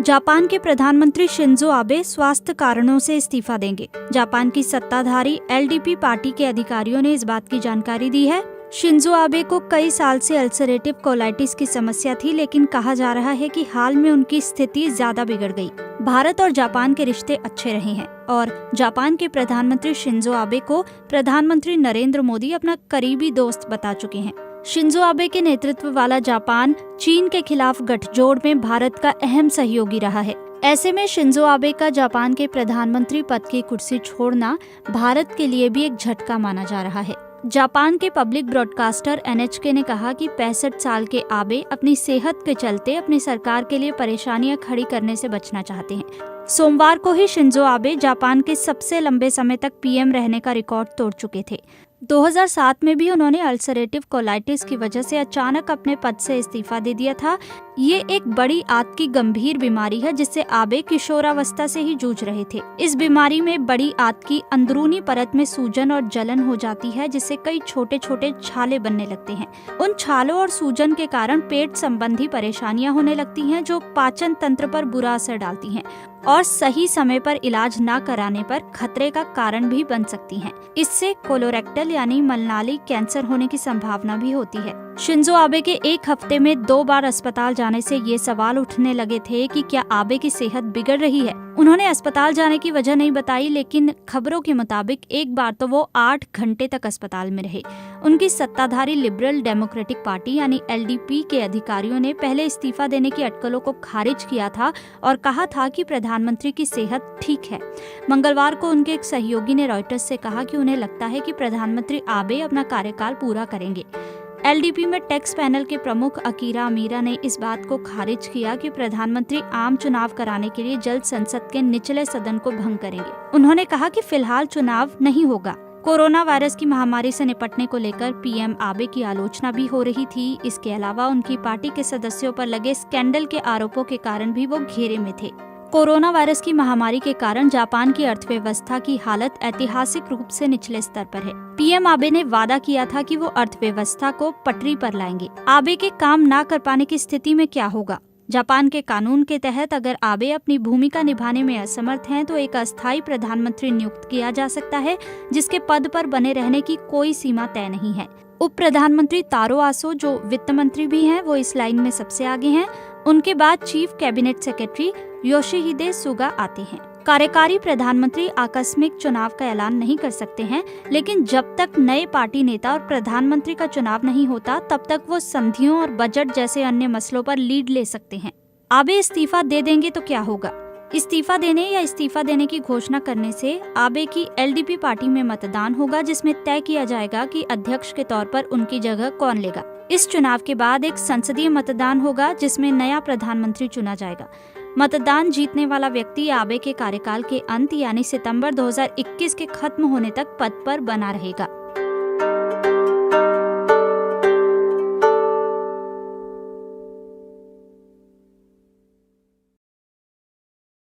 Japan के प्रधानमंत्री Shinzo Abe स्वास्थ्य कारणों से इस्तीफा देंगे। जापान की सत्ताधारी एलडीपी पार्टी के अधिकारियों ने इस बात की जानकारी दी है। शिंजो आबे को कई साल से अल्सरेटिव कोलाइटिस की समस्या थी, लेकिन कहा जा रहा है कि हाल में उनकी स्थिति ज्यादा बिगड़ गई। भारत और जापान के रिश्ते अच्छे रहे हैं और जापान के प्रधानमंत्री शिंजो आबे को प्रधानमंत्री नरेंद्र मोदी अपना करीबी दोस्त बता चुके हैं। शिंजो आबे के नेतृत्व वाला जापान चीन के खिलाफ गठजोड़ में भारत का अहम सहयोगी रहा है। ऐसे में शिंजो आबे का जापान के प्रधानमंत्री पद की कुर्सी छोड़ना भारत के लिए भी एक झटका माना जा रहा है। जापान के पब्लिक ब्रॉडकास्टर एनएचके ने कहा कि 65 साल के आबे अपनी सेहत के चलते अपनी सरकार के लिए परेशानियां खड़ी करने से बचना चाहते हैं। सोमवार को ही शिंजो आबे जापान के सबसे लंबे समय तक पीएम रहने का रिकॉर्ड तोड़ चुके थे। 2007 में भी उन्होंने अल्सरेटिव कोलाइटिस की वजह से अचानक अपने पद से इस्तीफा दे दिया था। ये एक बड़ी आंत की गंभीर बीमारी है जिससे आबे किशोरावस्था से ही जूझ रहे थे। इस बीमारी में बड़ी आंत की अंदरूनी परत में सूजन और जलन हो जाती है, जिससे कई छोटे छोटे छाले बनने लगते हैं। उन छालों और सूजन के कारण पेट संबंधी परेशानियां होने लगती हैं, जो पाचन तंत्र पर बुरा असर डालती हैं और सही समय पर इलाज न कराने पर खतरे का कारण भी बन सकती हैं। इससे कोलोरेक्टल यानी मलनाली कैंसर होने की संभावना भी होती है। शिंजो आबे के एक हफ्ते में 2 बार अस्पताल जाने से ये सवाल उठने लगे थे कि क्या आबे की सेहत बिगड़ रही है। उन्होंने अस्पताल जाने की वजह नहीं बताई, लेकिन खबरों के मुताबिक एक बार तो वो 8 घंटे तक अस्पताल में रहे। उनकी सत्ताधारी लिबरल डेमोक्रेटिक पार्टी यानी एलडीपी के अधिकारियों ने पहले इस्तीफा देने की अटकलों को खारिज किया था और कहा था कि प्रधानमंत्री की सेहत ठीक है। मंगलवार को उनके एक सहयोगी ने रॉयटर्स से कहा कि उन्हें लगता है कि प्रधानमंत्री आबे अपना कार्यकाल पूरा करेंगे। एलडीपी में टैक्स पैनल के प्रमुख अकीरा अमीरा ने इस बात को खारिज किया कि प्रधानमंत्री आम चुनाव कराने के लिए जल्द संसद के निचले सदन को भंग करेंगे। उन्होंने कहा कि फिलहाल चुनाव नहीं होगा। कोरोना वायरस की महामारी से निपटने को लेकर पीएम आबे की आलोचना भी हो रही थी। इसके अलावा उनकी पार्टी के सदस्यों पर लगे स्कैंडल के आरोपों के कारण भी वो घेरे में थे। कोरोना वायरस की महामारी के कारण जापान की अर्थव्यवस्था की हालत ऐतिहासिक रूप से निचले स्तर पर है। पीएम आबे ने वादा किया था कि वो अर्थव्यवस्था को पटरी पर लाएंगे। आबे के काम न कर पाने की स्थिति में क्या होगा? जापान के कानून के तहत अगर आबे अपनी भूमिका निभाने में असमर्थ हैं, तो एक अस्थायी प्रधानमंत्री नियुक्त किया जा सकता है, जिसके पद पर बने रहने की कोई सीमा तय नहीं है। उप प्रधानमंत्री तारो आसो, जो वित्त मंत्री भी हैं, वो इस लाइन में सबसे आगे हैं। उनके बाद chief cabinet secretary Yoshihide Suga आते हैं। कार्यकारी प्रधानमंत्री आकस्मिक चुनाव का ऐलान नहीं कर सकते हैं, लेकिन जब तक नए पार्टी नेता और प्रधानमंत्री का चुनाव नहीं होता, तब तक वो संधियों और बजट जैसे अन्य मसलों पर लीड ले सकते हैं। आबे इस्तीफा दे देंगे तो क्या होगा? इस्तीफा देने या इस्तीफा देने की घोषणा करने से आबे की एलडीपी पार्टी में मतदान होगा, जिसमें तय किया जाएगा कि अध्यक्ष के तौर पर उनकी जगह कौन लेगा। इस चुनाव के बाद एक संसदीय मतदान होगा, जिसमें नया प्रधानमंत्री चुना जाएगा। मतदान जीतने वाला व्यक्ति आबे के कार्यकाल के अंत यानी सितंबर 2021 के खत्म होने तक पद पर बना रहेगा।